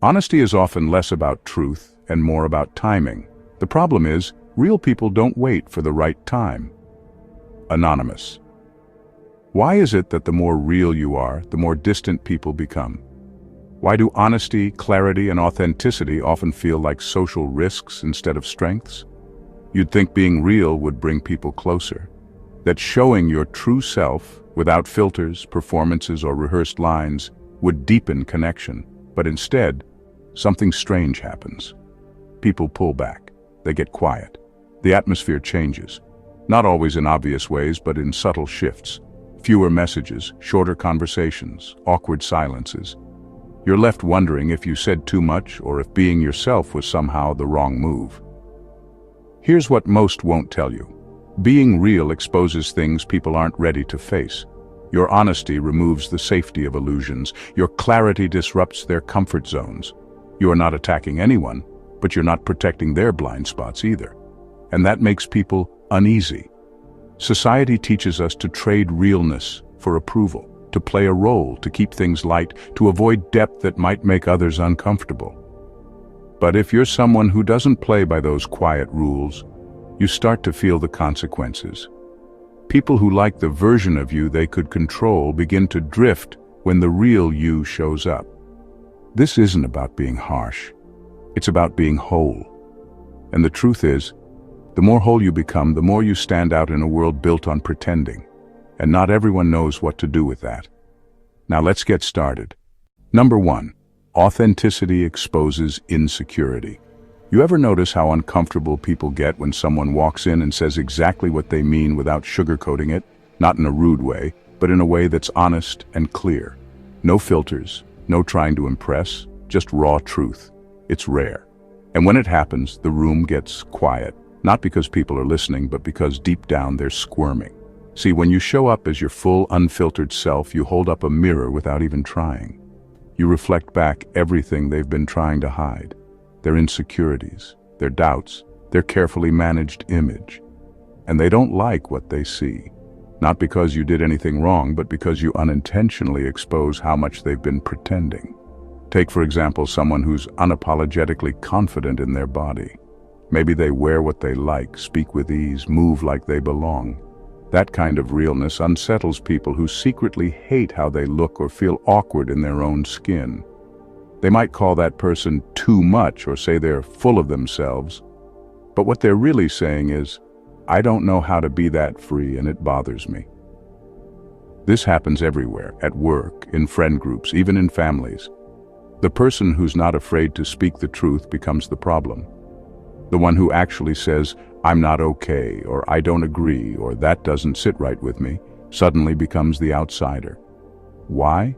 Honesty is often less about truth and more about timing. The problem is, real people don't wait for the right time. Anonymous. Why is it that the more real you are, the more distant people become? Why do honesty, clarity, and authenticity often feel like social risks instead of strengths? You'd think being real would bring people closer, that showing your true self, without filters, performances, or rehearsed lines, would deepen connection. But instead, something strange happens. People pull back. They get quiet. The atmosphere changes. Not always in obvious ways, but in subtle shifts. Fewer messages, shorter conversations, awkward silences. You're left wondering if you said too much or if being yourself was somehow the wrong move. Here's what most won't tell you. Being real exposes things people aren't ready to face. Your honesty removes the safety of illusions. Your clarity disrupts their comfort zones. You are not attacking anyone, but you're not protecting their blind spots either. And that makes people uneasy. Society teaches us to trade realness for approval, to play a role, to keep things light, to avoid depth that might make others uncomfortable. But if you're someone who doesn't play by those quiet rules, you start to feel the consequences. People who like the version of you they could control begin to drift when the real you shows up. This isn't about being harsh. It's about being whole. And the truth is, the more whole you become, the more you stand out in a world built on pretending. And not everyone knows what to do with that. Now let's get started. Number 1. Authenticity exposes insecurity. You ever notice how uncomfortable people get when someone walks in and says exactly what they mean without sugarcoating it? Not in a rude way, but in a way that's honest and clear. No filters, no trying to impress, just raw truth. It's rare. And when it happens, the room gets quiet. Not because people are listening, but because deep down they're squirming. See, when you show up as your full, unfiltered self, you hold up a mirror without even trying. You reflect back everything they've been trying to hide. Their insecurities, their doubts, their carefully managed image. And they don't like what they see. Not because you did anything wrong, but because you unintentionally expose how much they've been pretending. Take, for example, someone who's unapologetically confident in their body. Maybe they wear what they like, speak with ease, move like they belong. That kind of realness unsettles people who secretly hate how they look or feel awkward in their own skin. They might call that person too much or say they're full of themselves. But what they're really saying is, I don't know how to be that free and it bothers me. This happens everywhere, at work, in friend groups, even in families. The person who's not afraid to speak the truth becomes the problem. The one who actually says, I'm not okay, or I don't agree, or that doesn't sit right with me, suddenly becomes the outsider. Why?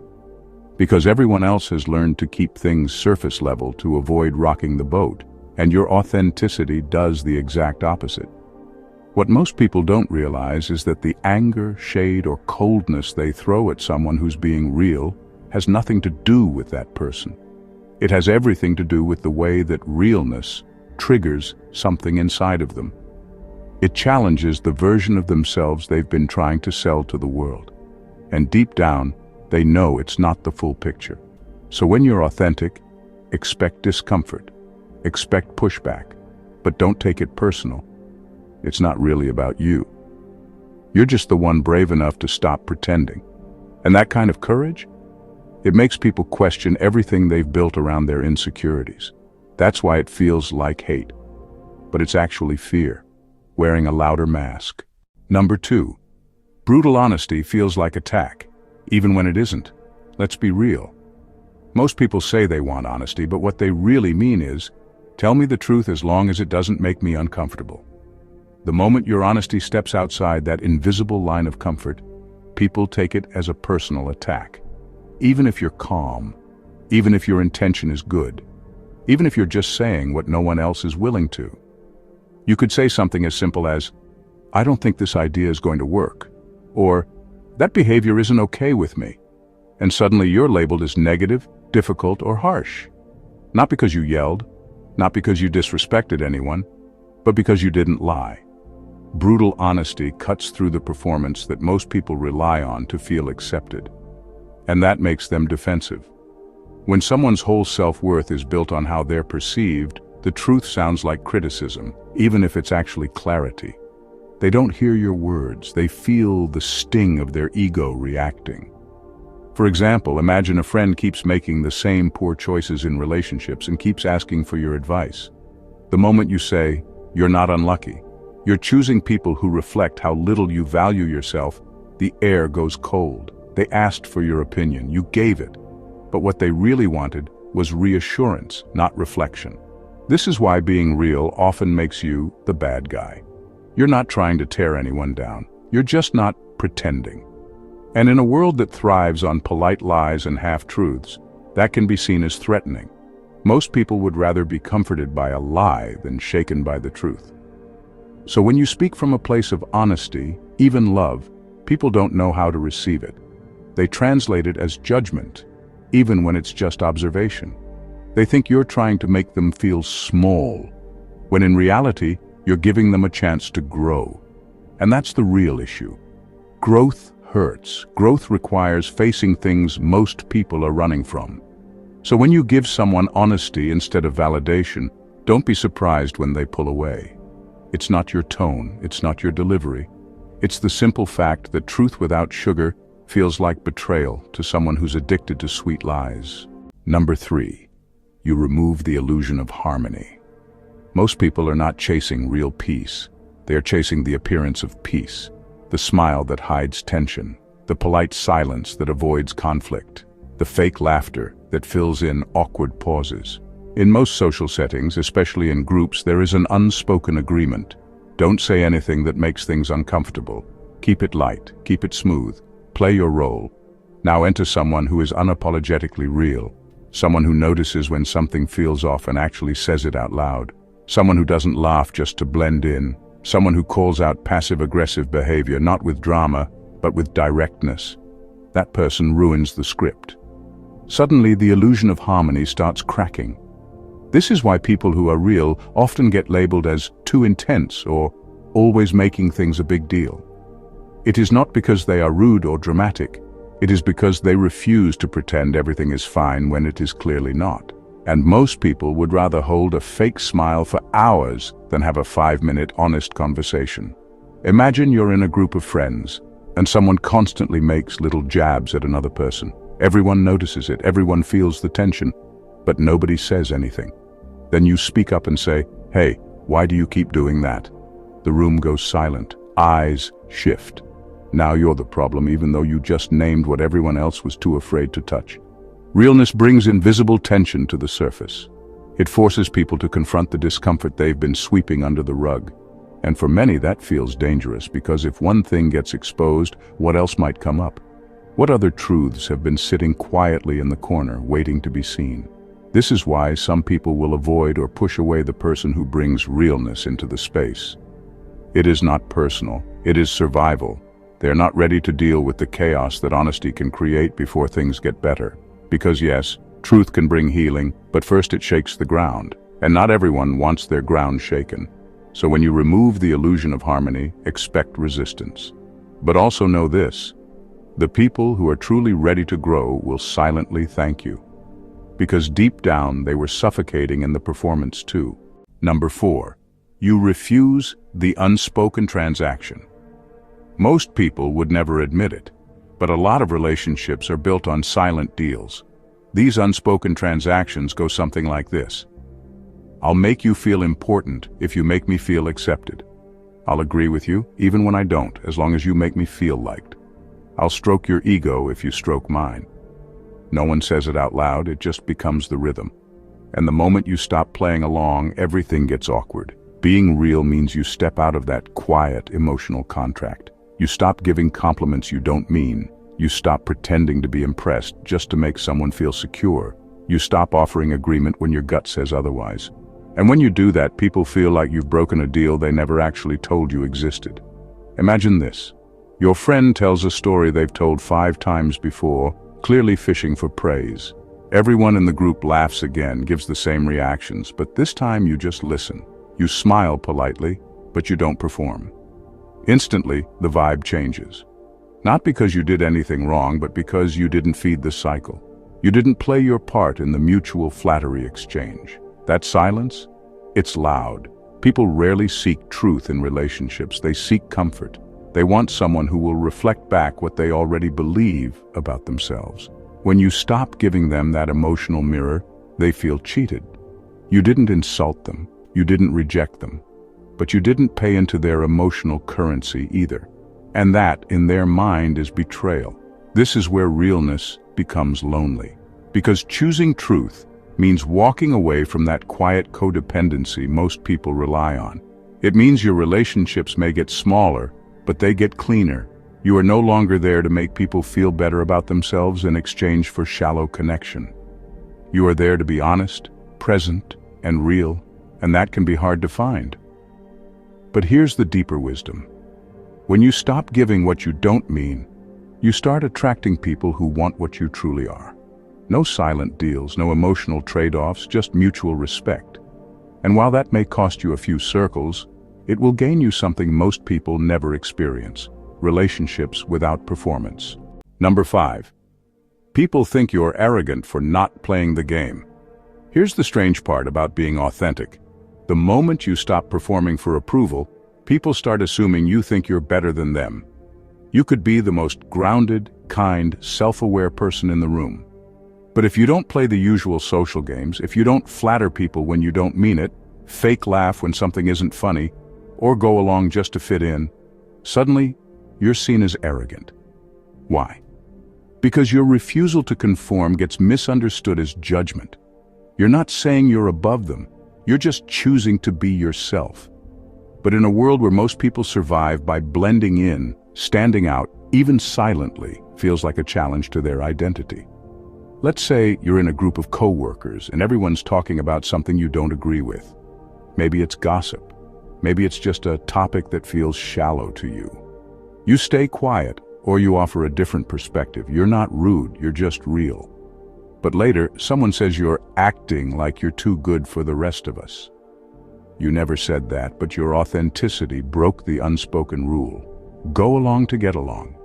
Because everyone else has learned to keep things surface level to avoid rocking the boat, and your authenticity does the exact opposite. What most people don't realize is that the anger, shade, or coldness they throw at someone who's being real has nothing to do with that person. It has everything to do with the way that realness triggers something inside of them. It challenges the version of themselves they've been trying to sell to the world. And deep down, they know it's not the full picture. So when you're authentic, expect discomfort, expect pushback, but don't take it personal. It's not really about you. You're just the one brave enough to stop pretending. And that kind of courage, it makes people question everything they've built around their insecurities. That's why it feels like hate. But it's actually fear, wearing a louder mask. Number 2. Brutal honesty feels like attack, even when it isn't. Let's be real. Most people say they want honesty, but what they really mean is, tell me the truth as long as it doesn't make me uncomfortable. The moment your honesty steps outside that invisible line of comfort, people take it as a personal attack. Even if you're calm, even if your intention is good, even if you're just saying what no one else is willing to. You could say something as simple as, I don't think this idea is going to work, or that behavior isn't okay with me. And suddenly you're labeled as negative, difficult, or harsh. Not because you yelled, not because you disrespected anyone, but because you didn't lie. Brutal honesty cuts through the performance that most people rely on to feel accepted. And that makes them defensive. When someone's whole self-worth is built on how they're perceived, the truth sounds like criticism, even if it's actually clarity. They don't hear your words, they feel the sting of their ego reacting. For example, imagine a friend keeps making the same poor choices in relationships and keeps asking for your advice. The moment you say, "You're not unlucky," you're choosing people who reflect how little you value yourself. The air goes cold. They asked for your opinion, you gave it. But what they really wanted was reassurance, not reflection. This is why being real often makes you the bad guy. You're not trying to tear anyone down. You're just not pretending. And in a world that thrives on polite lies and half-truths, that can be seen as threatening. Most people would rather be comforted by a lie than shaken by the truth. So when you speak from a place of honesty, even love, people don't know how to receive it. They translate it as judgment, even when it's just observation. They think you're trying to make them feel small, when in reality, you're giving them a chance to grow. And that's the real issue. Growth hurts. Growth requires facing things most people are running from. So when you give someone honesty instead of validation, don't be surprised when they pull away. It's not your tone, it's not your delivery. It's the simple fact that truth without sugar feels like betrayal to someone who's addicted to sweet lies. Number 3, you remove the illusion of harmony. Most people are not chasing real peace. They are chasing the appearance of peace. The smile that hides tension, the polite silence that avoids conflict, the fake laughter that fills in awkward pauses. In most social settings, especially in groups, there is an unspoken agreement. Don't say anything that makes things uncomfortable. Keep it light, keep it smooth. Play your role. Now enter someone who is unapologetically real. Someone who notices when something feels off and actually says it out loud. Someone who doesn't laugh just to blend in. Someone who calls out passive-aggressive behavior, not with drama, but with directness. That person ruins the script. Suddenly, the illusion of harmony starts cracking. This is why people who are real often get labeled as too intense or always making things a big deal. It is not because they are rude or dramatic. It is because they refuse to pretend everything is fine when it is clearly not. And most people would rather hold a fake smile for hours than have a 5-minute honest conversation. Imagine you're in a group of friends, and someone constantly makes little jabs at another person. Everyone notices it, everyone feels the tension, but nobody says anything. Then you speak up and say, "Hey, why do you keep doing that?" The room goes silent, eyes shift. Now you're the problem, even though you just named what everyone else was too afraid to touch. Realness brings invisible tension to the surface. It forces people to confront the discomfort they've been sweeping under the rug. And for many, that feels dangerous, because if one thing gets exposed, what else might come up? What other truths have been sitting quietly in the corner, waiting to be seen? This is why some people will avoid or push away the person who brings realness into the space. It is not personal, it is survival. They're not ready to deal with the chaos that honesty can create before things get better. Because yes, truth can bring healing, but first it shakes the ground. And not everyone wants their ground shaken. So when you remove the illusion of harmony, expect resistance. But also know this: the people who are truly ready to grow will silently thank you. Because deep down they were suffocating in the performance too. Number 4, you refuse the unspoken transaction. Most people would never admit it, but a lot of relationships are built on silent deals. These unspoken transactions go something like this. I'll make you feel important if you make me feel accepted. I'll agree with you, even when I don't, as long as you make me feel liked. I'll stroke your ego if you stroke mine. No one says it out loud, it just becomes the rhythm. And the moment you stop playing along, everything gets awkward. Being real means you step out of that quiet, emotional contract. You stop giving compliments you don't mean. You stop pretending to be impressed just to make someone feel secure. You stop offering agreement when your gut says otherwise. And when you do that, people feel like you've broken a deal they never actually told you existed. Imagine this. Your friend tells a story they've told 5 times before, clearly fishing for praise. Everyone in the group laughs again, gives the same reactions, but this time you just listen. You smile politely, but you don't perform. Instantly, the vibe changes. Not because you did anything wrong, but because you didn't feed the cycle. You didn't play your part in the mutual flattery exchange. That silence? It's loud. People rarely seek truth in relationships. They seek comfort. They want someone who will reflect back what they already believe about themselves. When you stop giving them that emotional mirror, they feel cheated. You didn't insult them. You didn't reject them. But you didn't pay into their emotional currency either. And that, in their mind, is betrayal. This is where realness becomes lonely. Because choosing truth means walking away from that quiet codependency most people rely on. It means your relationships may get smaller, but they get cleaner. You are no longer there to make people feel better about themselves in exchange for shallow connection. You are there to be honest, present, and real, and that can be hard to find. But here's the deeper wisdom. When you stop giving what you don't mean, you start attracting people who want what you truly are. No silent deals, no emotional trade-offs, just mutual respect. And while that may cost you a few circles, it will gain you something most people never experience: relationships without performance. Number 5. People think you're arrogant for not playing the game. Here's the strange part about being authentic. The moment you stop performing for approval, people start assuming you think you're better than them. You could be the most grounded, kind, self-aware person in the room. But if you don't play the usual social games, if you don't flatter people when you don't mean it, fake laugh when something isn't funny, or go along just to fit in, suddenly you're seen as arrogant. Why? Because your refusal to conform gets misunderstood as judgment. You're not saying you're above them, you're just choosing to be yourself. But in a world where most people survive by blending in, standing out, even silently, feels like a challenge to their identity. Let's say you're in a group of co-workers and everyone's talking about something you don't agree with. Maybe it's gossip. Maybe it's just a topic that feels shallow to you. You stay quiet, or you offer a different perspective. You're not rude, you're just real. But later, someone says you're acting like you're too good for the rest of us. You never said that, but your authenticity broke the unspoken rule. Go along to get along.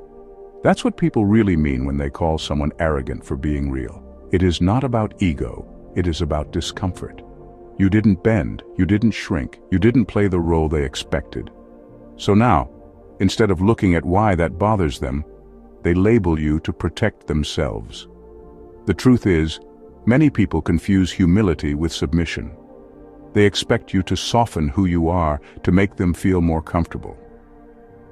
That's what people really mean when they call someone arrogant for being real. It is not about ego, it is about discomfort. You didn't bend, you didn't shrink, you didn't play the role they expected. So now, instead of looking at why that bothers them, they label you to protect themselves. The truth is, many people confuse humility with submission. They expect you to soften who you are to make them feel more comfortable.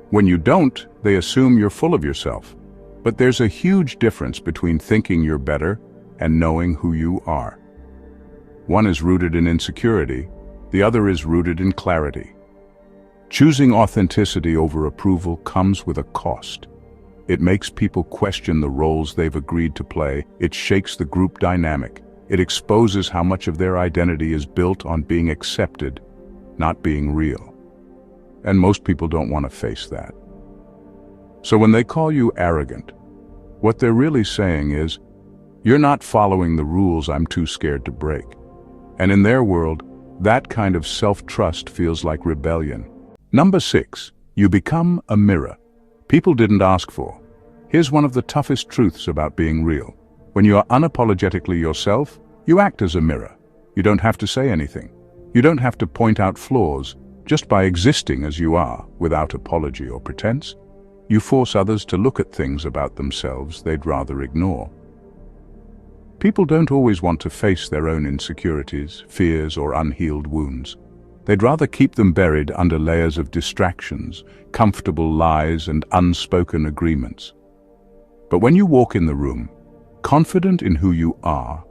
When you don't, they assume you're full of yourself. But there's a huge difference between thinking you're better and knowing who you are. One is rooted in insecurity, the other is rooted in clarity. Choosing authenticity over approval comes with a cost. It makes people question the roles they've agreed to play. It shakes the group dynamic. It exposes how much of their identity is built on being accepted, not being real. And most people don't want to face that. So when they call you arrogant, what they're really saying is, you're not following the rules I'm too scared to break. And in their world, that kind of self-trust feels like rebellion. Number 6, you become a mirror people didn't ask for. Here's one of the toughest truths about being real. When you are unapologetically yourself, you act as a mirror. You don't have to say anything. You don't have to point out flaws. Just by existing as you are, without apology or pretense, you force others to look at things about themselves they'd rather ignore. People don't always want to face their own insecurities, fears, or unhealed wounds. They'd rather keep them buried under layers of distractions, comfortable lies, and unspoken agreements. But when you walk in the room, confident in who you are,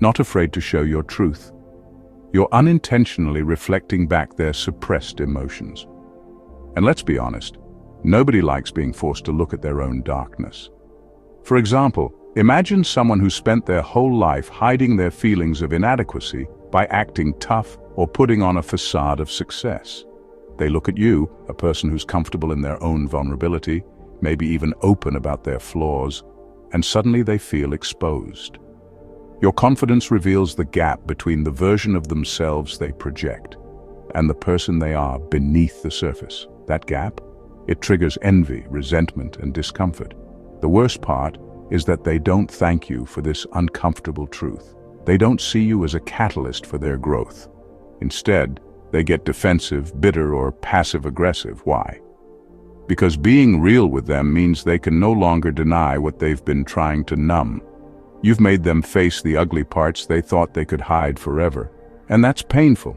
not afraid to show your truth, you're unintentionally reflecting back their suppressed emotions. And let's be honest, nobody likes being forced to look at their own darkness. For example, imagine someone who spent their whole life hiding their feelings of inadequacy by acting tough or putting on a facade of success. They look at you, a person who's comfortable in their own vulnerability, maybe even open about their flaws, and suddenly they feel exposed. Your confidence reveals the gap between the version of themselves they project and the person they are beneath the surface. That gap, it triggers envy, resentment, and discomfort. The worst part, is that they don't thank you for this uncomfortable truth. They don't see you as a catalyst for their growth. Instead, they get defensive, bitter, or passive-aggressive. Why? Because being real with them means they can no longer deny what they've been trying to numb. You've made them face the ugly parts they thought they could hide forever, and that's painful.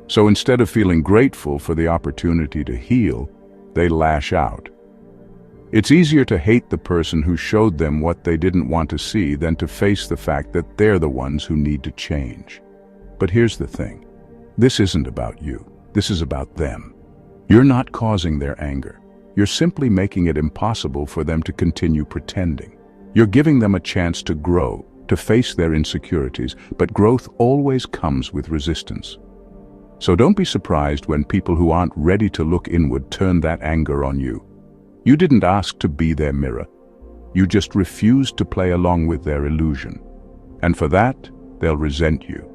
So instead of feeling grateful for the opportunity to heal, they lash out. It's easier to hate the person who showed them what they didn't want to see than to face the fact that they're the ones who need to change. But here's the thing. This isn't about you. This is about them. You're not causing their anger. You're simply making it impossible for them to continue pretending. You're giving them a chance to grow, to face their insecurities, but growth always comes with resistance. So don't be surprised when people who aren't ready to look inward turn that anger on you. You didn't ask to be their mirror. You just refused to play along with their illusion. And for that, they'll resent you.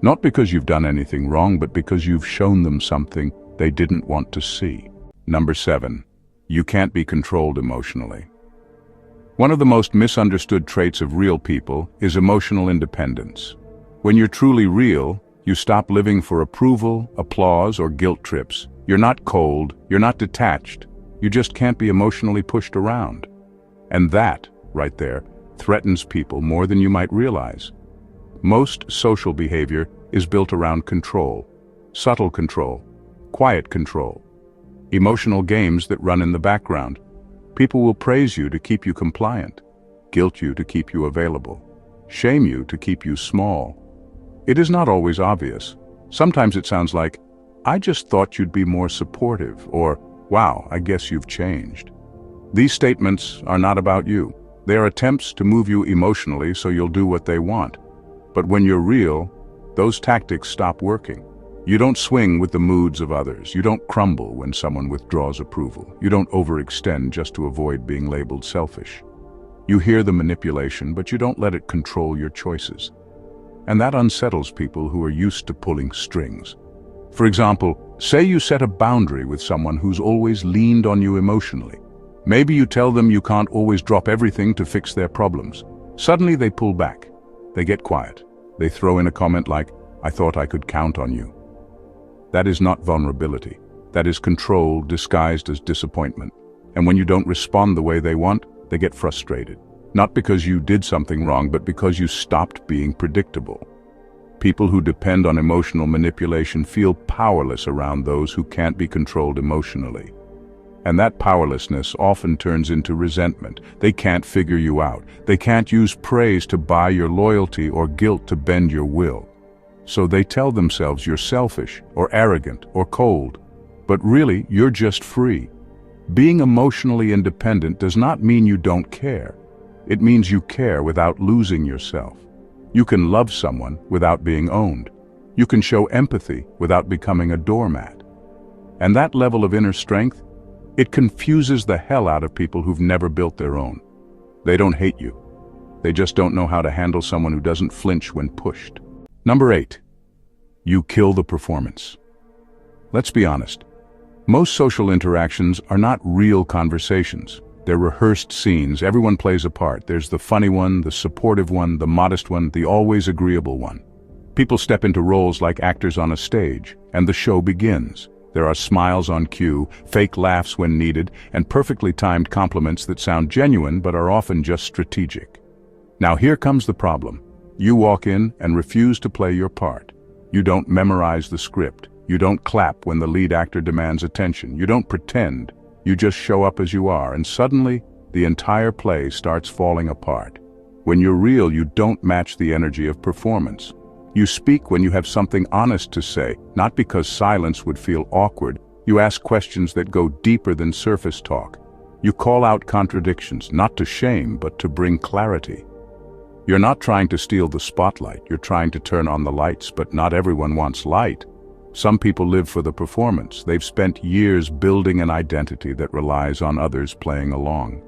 Not because you've done anything wrong, but because you've shown them something they didn't want to see. Number 7, you can't be controlled emotionally. One of the most misunderstood traits of real people is emotional independence. When you're truly real, you stop living for approval, applause, or guilt trips. You're not cold, you're not detached. You just can't be emotionally pushed around. And that, right there, threatens people more than you might realize. Most social behavior is built around control, subtle control, quiet control, emotional games that run in the background. People will praise you to keep you compliant, guilt you to keep you available, shame you to keep you small. It is not always obvious. Sometimes it sounds like, "I just thought you'd be more supportive," or "Wow, I guess you've changed." These statements are not about you. They are attempts to move you emotionally so you'll do what they want. But when you're real, those tactics stop working. You don't swing with the moods of others. You don't crumble when someone withdraws approval. You don't overextend just to avoid being labeled selfish. You hear the manipulation, but you don't let it control your choices. And that unsettles people who are used to pulling strings. For example, say you set a boundary with someone who's always leaned on you emotionally. Maybe you tell them you can't always drop everything to fix their problems. Suddenly they pull back. They get quiet. They throw in a comment like, "I thought I could count on you." That is not vulnerability. That is control disguised as disappointment. And when you don't respond the way they want, they get frustrated. Not because you did something wrong, but because you stopped being predictable. People who depend on emotional manipulation feel powerless around those who can't be controlled emotionally. And that powerlessness often turns into resentment. They can't figure you out. They can't use praise to buy your loyalty or guilt to bend your will. So they tell themselves you're selfish or arrogant or cold. But really, you're just free. Being emotionally independent does not mean you don't care. It means you care without losing yourself. You can love someone without being owned. You can show empathy without becoming a doormat. And that level of inner strength, it confuses the hell out of people who've never built their own. They don't hate you. They just don't know how to handle someone who doesn't flinch when pushed. Number 8, you kill the performance. Let's be honest. Most social interactions are not real conversations. They're rehearsed scenes. Everyone plays a part. There's the funny one, the supportive one, the modest one, the always agreeable one. People step into roles like actors on a stage, and the show begins. There are smiles on cue, fake laughs when needed, and perfectly timed compliments that sound genuine but are often just strategic. Now here comes the problem. You walk in and refuse to play your part. You don't memorize the script. You don't clap when the lead actor demands attention. You don't pretend. You just show up as you are, and suddenly, the entire play starts falling apart. When you're real, you don't match the energy of performance. You speak when you have something honest to say, not because silence would feel awkward. You ask questions that go deeper than surface talk. You call out contradictions, not to shame, but to bring clarity. You're not trying to steal the spotlight. You're trying to turn on the lights, but not everyone wants light. Some people live for the performance. They've spent years building an identity that relies on others playing along.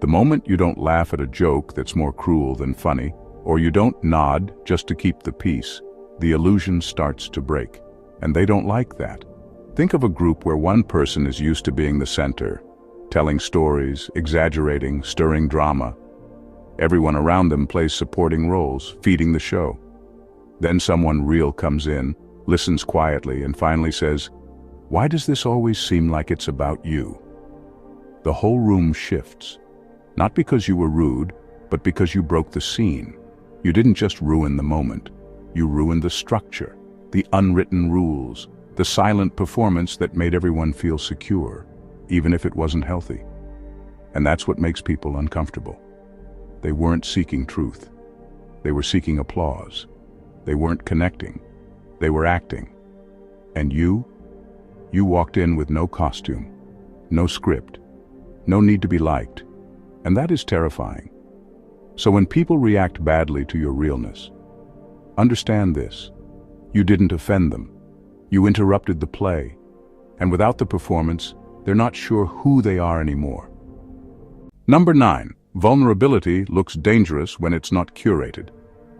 The moment you don't laugh at a joke that's more cruel than funny, or you don't nod just to keep the peace, the illusion starts to break. And they don't like that. Think of a group where one person is used to being the center, telling stories, exaggerating, stirring drama. Everyone around them plays supporting roles, feeding the show. Then someone real comes in, listens quietly, and finally says, "Why does this always seem like it's about you?" The whole room shifts. Not because you were rude, but because you broke the scene. You didn't just ruin the moment. You ruined the structure, the unwritten rules, the silent performance that made everyone feel secure, even if it wasn't healthy. And that's what makes people uncomfortable. They weren't seeking truth. They were seeking applause. They weren't connecting. They were acting. And you walked in with no costume, no script, no need to be liked. And that is terrifying. So when people react badly to your realness, understand this. You didn't offend them. You interrupted the play. And without the performance, they're not sure who they are anymore. Number 9. Vulnerability looks dangerous when it's not curated.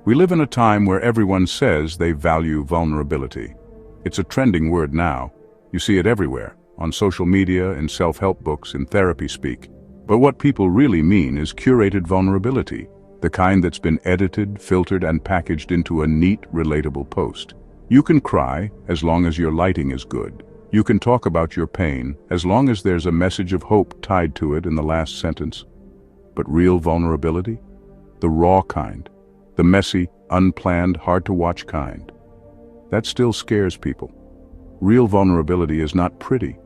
We live in a time where everyone says they value vulnerability. It's a trending word now. You see it everywhere, on social media, in self-help books, in therapy speak. But what people really mean is curated vulnerability, the kind that's been edited, filtered, and packaged into a neat, relatable post. You can cry as long as your lighting is good. You can talk about your pain as long as there's a message of hope tied to it in the last sentence. But real vulnerability? The raw kind, the messy, unplanned, hard-to-watch kind. That still scares people. Real vulnerability is not pretty.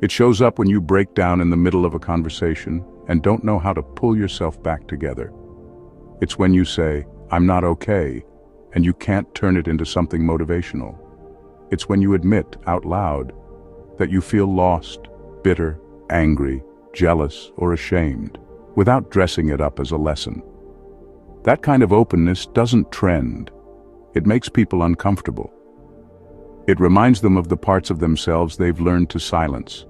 It shows up when you break down in the middle of a conversation and don't know how to pull yourself back together. It's when you say, "I'm not okay," and you can't turn it into something motivational. It's when you admit out loud that you feel lost, bitter, angry, jealous, or ashamed, without dressing it up as a lesson. That kind of openness doesn't trend. It makes people uncomfortable. It reminds them of the parts of themselves they've learned to silence.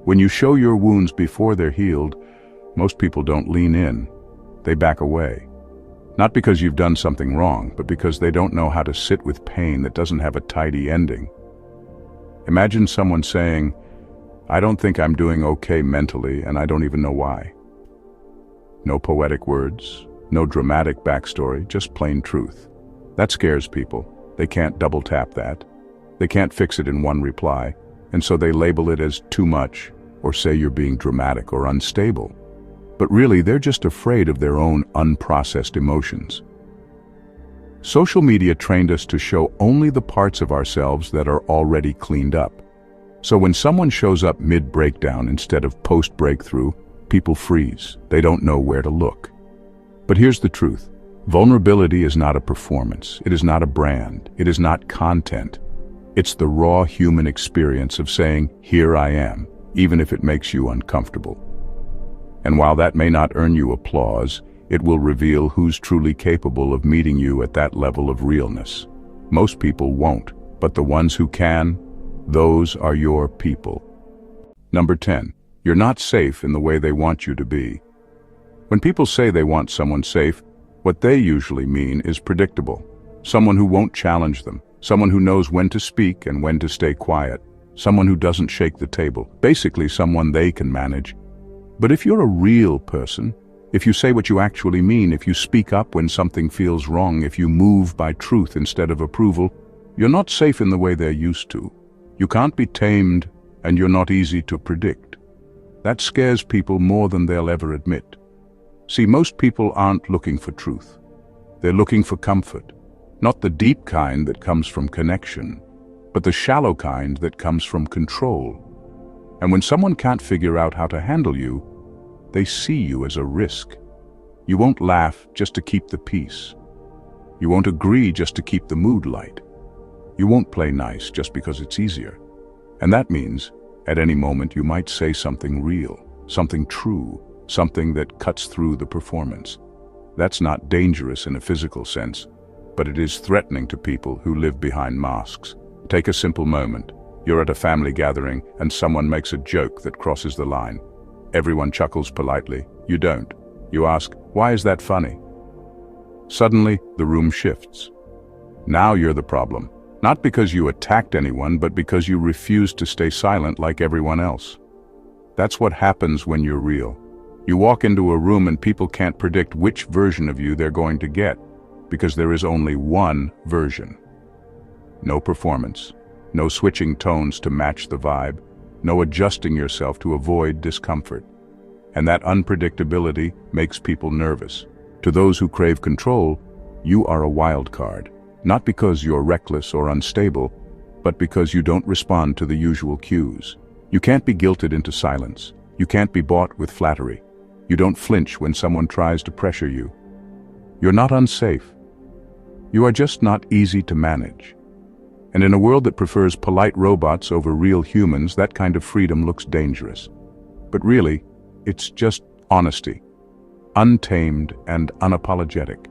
When you show your wounds before they're healed, most people don't lean in. They back away. Not because you've done something wrong, but because they don't know how to sit with pain that doesn't have a tidy ending. Imagine someone saying, "I don't think I'm doing okay mentally, and I don't even know why." No poetic words, no dramatic backstory, just plain truth. That scares people. They can't double tap that. They can't fix it in one reply, and so they label it as too much, or say you're being dramatic or unstable. But really, they're just afraid of their own unprocessed emotions. Social media trained us to show only the parts of ourselves that are already cleaned up. So when someone shows up mid-breakdown instead of post-breakthrough, people freeze. They don't know where to look. But here's the truth. Vulnerability is not a performance. It is not a brand. It is not content. It's the raw human experience of saying, "Here I am," even if it makes you uncomfortable. And while that may not earn you applause, it will reveal who's truly capable of meeting you at that level of realness. Most people won't, but the ones who can, those are your people. Number 10. You're not safe in the way they want you to be. When people say they want someone safe, what they usually mean is predictable. Someone who won't challenge them. Someone who knows when to speak and when to stay quiet. Someone who doesn't shake the table. Basically, someone they can manage. But if you're a real person, if you say what you actually mean, if you speak up when something feels wrong, if you move by truth instead of approval, you're not safe in the way they're used to. You can't be tamed, and you're not easy to predict. That scares people more than they'll ever admit. See, most people aren't looking for truth. They're looking for comfort. Not the deep kind that comes from connection, but the shallow kind that comes from control. And when someone can't figure out how to handle you, they see you as a risk. You won't laugh just to keep the peace. You won't agree just to keep the mood light. You won't play nice just because it's easier. And that means, at any moment you might say something real, something true, something that cuts through the performance. That's not dangerous in a physical sense, but it is threatening to people who live behind masks. Take a simple moment. You're at a family gathering and someone makes a joke that crosses the line. Everyone chuckles politely. You don't. You ask, "Why is that funny?" Suddenly, the room shifts. Now you're the problem. Not because you attacked anyone, but because you refused to stay silent like everyone else. That's what happens when you're real. You walk into a room and people can't predict which version of you they're going to get, because there is only one version. No performance, no switching tones to match the vibe, no adjusting yourself to avoid discomfort. And that unpredictability makes people nervous. To those who crave control, you are a wild card, not because you're reckless or unstable, but because you don't respond to the usual cues. You can't be guilted into silence. You can't be bought with flattery. You don't flinch when someone tries to pressure you. You're not unsafe. You are just not easy to manage. And in a world that prefers polite robots over real humans, that kind of freedom looks dangerous. But really, it's just honesty, untamed and unapologetic.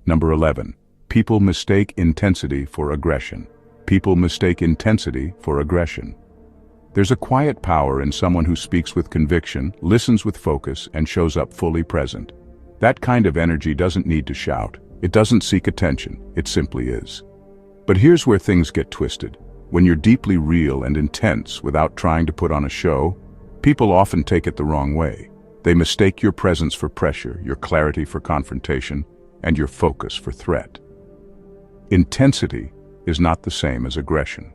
Number 11. People mistake intensity for aggression. People mistake intensity for aggression. There's a quiet power in someone who speaks with conviction, listens with focus, and shows up fully present. That kind of energy doesn't need to shout. It doesn't seek attention. It simply is. But here's where things get twisted. When you're deeply real and intense without trying to put on a show, people often take it the wrong way. They mistake your presence for pressure, your clarity for confrontation, and your focus for threat. Intensity is not the same as aggression.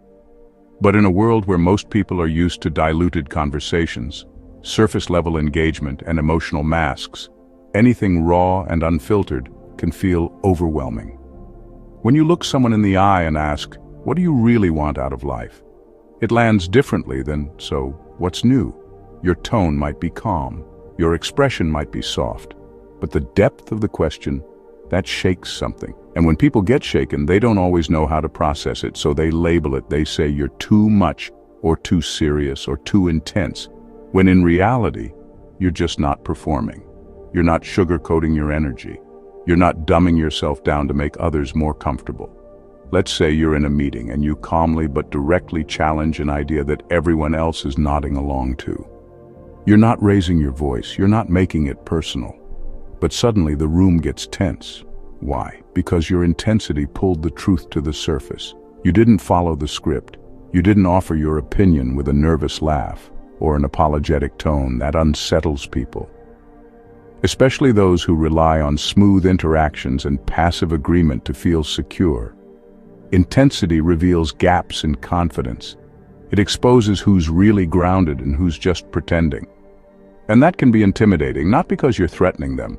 But in a world where most people are used to diluted conversations, surface-level engagement, and emotional masks, anything raw and unfiltered can feel overwhelming. When you look someone in the eye and ask, "What do you really want out of life?" it lands differently than, "So, what's new?" Your tone might be calm, your expression might be soft, but the depth of the question, that shakes something. And when people get shaken, they don't always know how to process it, so they label it. They say you're too much, or too serious, or too intense, when in reality, you're just not performing. You're not sugarcoating your energy. You're not dumbing yourself down to make others more comfortable. Let's say you're in a meeting and you calmly but directly challenge an idea that everyone else is nodding along to. You're not raising your voice, you're not making it personal. But suddenly the room gets tense. Why? Because your intensity pulled the truth to the surface. You didn't follow the script. You didn't offer your opinion with a nervous laugh or an apologetic tone. That unsettles people. Especially those who rely on smooth interactions and passive agreement to feel secure. Intensity reveals gaps in confidence. It exposes who's really grounded and who's just pretending. And that can be intimidating, not because you're threatening them,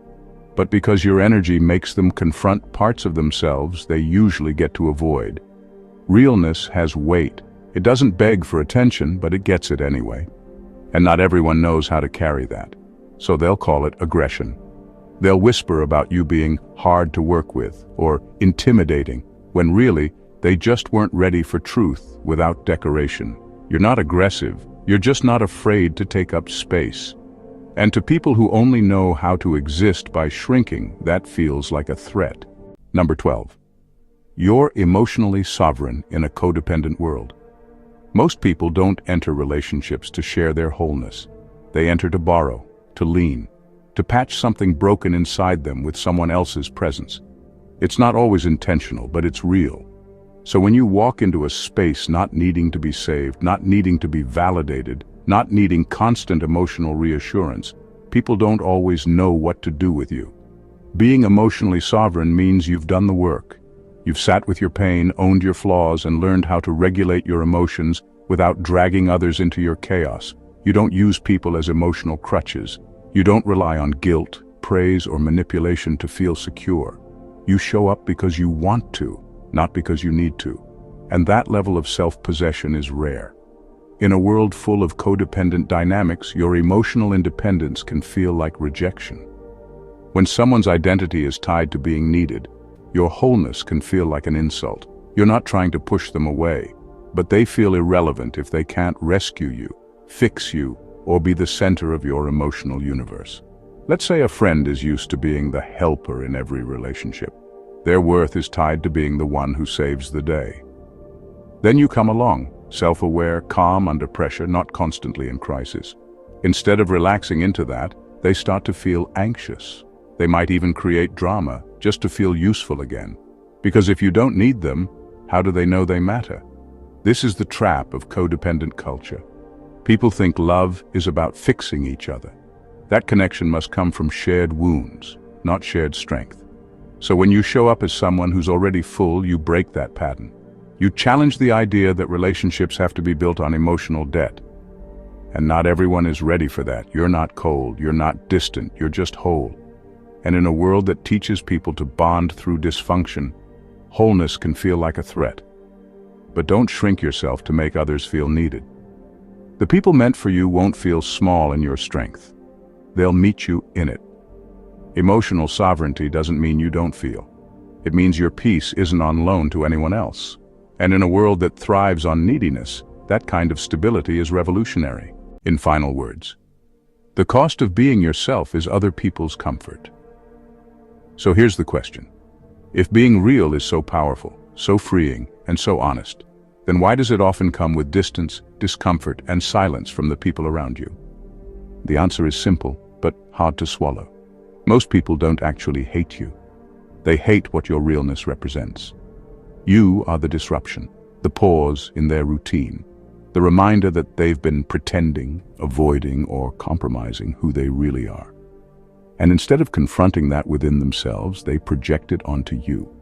but because your energy makes them confront parts of themselves they usually get to avoid. Realness has weight. It doesn't beg for attention, but it gets it anyway. And not everyone knows how to carry that. So they'll call it aggression. They'll whisper about you being hard to work with or intimidating, when really, they just weren't ready for truth without decoration. You're not aggressive, you're just not afraid to take up space. And to people who only know how to exist by shrinking, that feels like a threat. Number 12. You're emotionally sovereign in a codependent world. Most people don't enter relationships to share their wholeness. They enter to borrow, to lean, to patch something broken inside them with someone else's presence. It's not always intentional, but it's real. So when you walk into a space not needing to be saved, not needing to be validated, not needing constant emotional reassurance, people don't always know what to do with you. Being emotionally sovereign means you've done the work. You've sat with your pain, owned your flaws, and learned how to regulate your emotions without dragging others into your chaos. You don't use people as emotional crutches. You don't rely on guilt, praise, or manipulation to feel secure. You show up because you want to, not because you need to. And that level of self-possession is rare. In a world full of codependent dynamics, your emotional independence can feel like rejection. When someone's identity is tied to being needed, your wholeness can feel like an insult. You're not trying to push them away, but they feel irrelevant if they can't rescue you, fix you, or be the center of your emotional universe. Let's say a friend is used to being the helper in every relationship. Their worth is tied to being the one who saves the day. Then you come along, self-aware, calm under pressure, not constantly in crisis. Instead of relaxing into that, they start to feel anxious. They might even create drama just to feel useful again. Because if you don't need them, how do they know they matter? This is the trap of codependent culture. People think love is about fixing each other. That connection must come from shared wounds, not shared strength. So when you show up as someone who's already full, you break that pattern. You challenge the idea that relationships have to be built on emotional debt. And not everyone is ready for that. You're not cold, you're not distant, you're just whole. And in a world that teaches people to bond through dysfunction, wholeness can feel like a threat. But don't shrink yourself to make others feel needed. The people meant for you won't feel small in your strength. They'll meet you in it. Emotional sovereignty doesn't mean you don't feel. It means your peace isn't on loan to anyone else. And in a world that thrives on neediness, that kind of stability is revolutionary. In final words, the cost of being yourself is other people's comfort. So here's the question. If being real is so powerful, so freeing, and so honest, then why does it often come with distance, discomfort, and silence from the people around you? The answer is simple, but hard to swallow. Most people don't actually hate you. They hate what your realness represents. You are the disruption, the pause in their routine, the reminder that they've been pretending, avoiding, or compromising who they really are. And instead of confronting that within themselves, they project it onto you.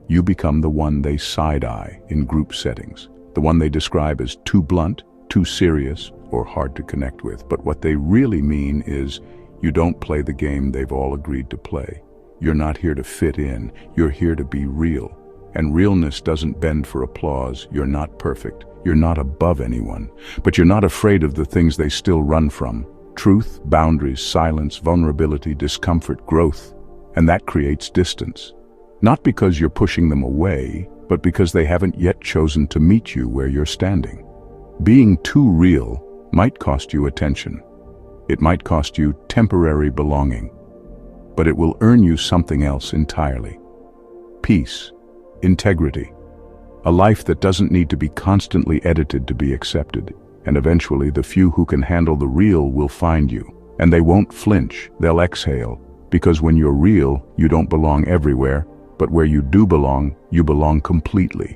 You become the one they side-eye in group settings, the one they describe as too blunt, too serious, or hard to connect with. But what they really mean is, you don't play the game they've all agreed to play. You're not here to fit in, you're here to be real. And realness doesn't bend for applause. You're not perfect, you're not above anyone, but you're not afraid of the things they still run from. Truth, boundaries, silence, vulnerability, discomfort, growth. And that creates distance. Not because you're pushing them away, but because they haven't yet chosen to meet you where you're standing. Being too real might cost you attention. It might cost you temporary belonging. But it will earn you something else entirely. Peace, integrity, a life that doesn't need to be constantly edited to be accepted. And eventually the few who can handle the real will find you. And they won't flinch, they'll exhale. Because when you're real, you don't belong everywhere, but where you do belong, you belong completely.